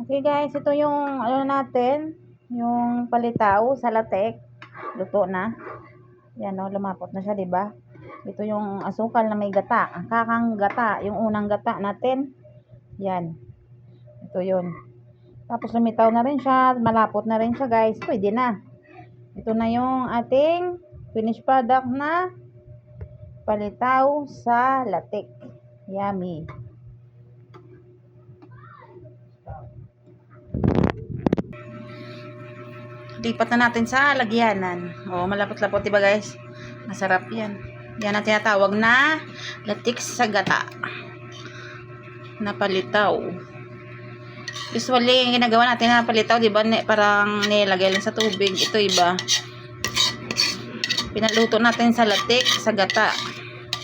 Okay guys, ito yung ano natin, yung palitaw sa latek. Luto na. Yan o, lumapot na siya, 'di ba? Ito yung asukal na may gata, ang kakang gata, yung unang gata natin. Yan. Ito 'yun. Tapos lumitaw na rin siya, malapot na rin siya, guys. Pwede na. Ito na yung ating finished product na palitaw sa latek. Yummy. Lipat na natin sa lagyanan. Oh, malapot-lapot, diba guys? Masarap yan. Yan ang tinatawag na latik sa gata na palitaw. Usually, yung ginagawa natin na palitaw, diba? Parang nilagay lang sa tubig. Ito iba. Pinaluto natin sa latik sa gata.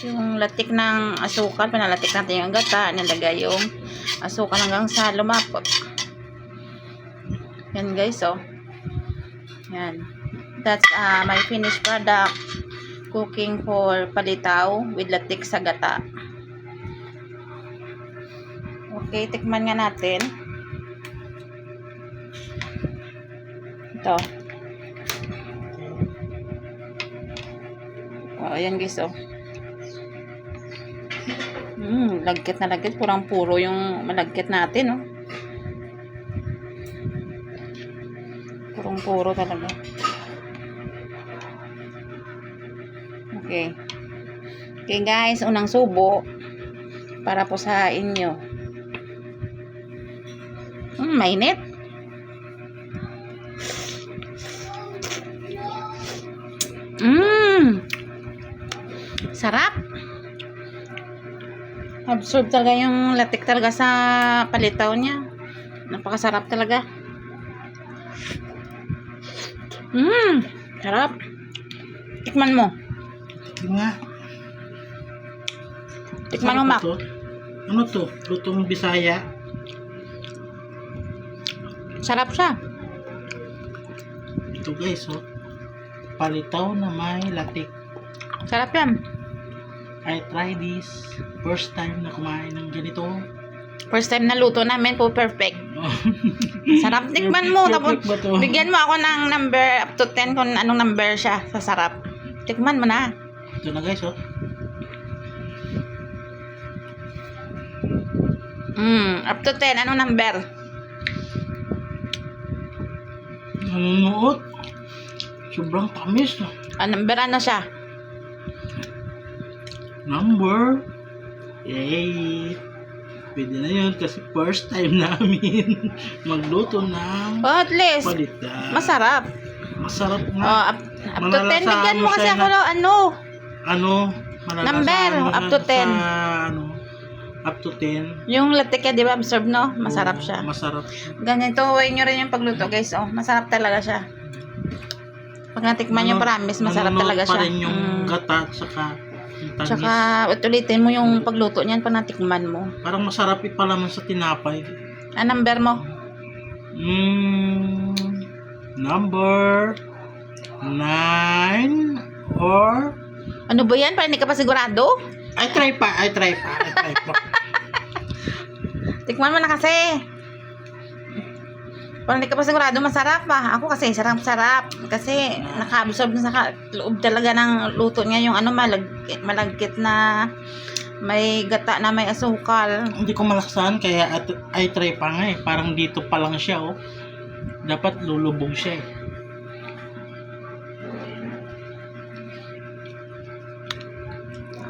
Yung latik ng asukal, pinalatik natin yung gata. Nilagay yung asukal hanggang sa lumapot. Yan guys, oh. Yan. That's my finished product. Cooking for palitaw with latik sa gata. Okay, tikman nga natin. Ito. Oh, ayan guys, oh. Lagkit na lagkit. Purang-puro yung malagkit natin, oh. Purong-puro talaga. Okay. Okay guys, unang subo para po sa inyo. Mainit. Sarap. Absorb talaga yung latik talaga sa palitaw niya. Napakasarap talaga. Sarap. Tikman mo. Tikman mo, Mac. Ano to? Lutong Bisaya. Sarap siya. Ito guys, oh. Palitaw na may latik. Sarap yan. I try this. First time na kumain ng ganito. First time na luto namin po, perfect. Sarap. Tikman mo. Tapos bigyan mo ako ng number up to 10 kung anong number siya sa sarap. Tikman mo na. Ito na guys, oh. Up to 10. Anong number? Nanunuot. Sobrang tamis. Number ano siya? Number 8. Pwede na yun kasi first time namin magluto ng Oh, at least palitaw. masarap. Masarap nga. Oh, up to 10. Bigyan mo kasi ako ano? Number, up to 10. Up to 10. Yung latik di ba, absorb, no? Masarap siya. Masarap. Ganito, huwag nyo rin yung pagluto, guys. Oh, masarap talaga siya. Pag natikman nyo, promise, masarap talaga siya. Pa rin yung gata at saka yung tamis. Tsaka, ulitin mo yung pagluto niyan pag natikman mo. Parang masarap ipalaman sa tinapay. Number mo? Number 9 or Ano ba yan? Parang hindi ka pa sigurado? I try pa. Tikman mo na kasi. Parang hindi ka pa sigurado, masarap pa. Ako kasi, sarap-sarap. Kasi, naka-absorb na sa loob talaga ng luto niya yung ano, malagkit na may gata na may asukal. Hindi ko malaksahan kaya I try pa nga eh. Parang dito pa lang siya, oh. Dapat lulubog siya eh.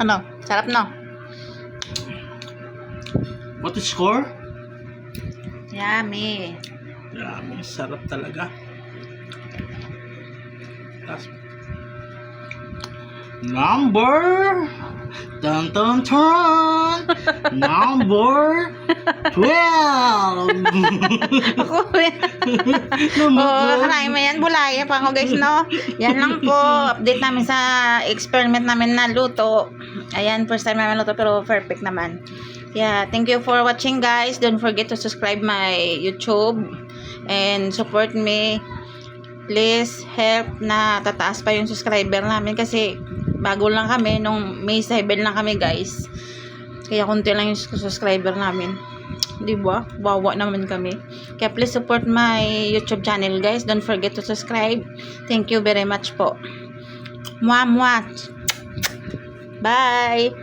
Ano? Sarap, no? What is score? Yummy. Grabe, sarap talaga. Tas number Number 12. Kanain mo yan, bulaya pa ako guys, no? Yan lang po, update namin sa experiment namin na luto. Ayan, first time namin luto pero perfect naman. Yeah, thank you for watching guys. Don't forget to subscribe my YouTube and support me. Please help na tataas pa yung subscriber namin kasi bago lang kami, nung May 7 lang kami guys. Kaya konti lang yung subscriber namin. Di ba? Wawa naman kami. Kaya please support my YouTube channel, guys. Don't forget to subscribe. Thank you very much po. Mwah, mwah. Bye!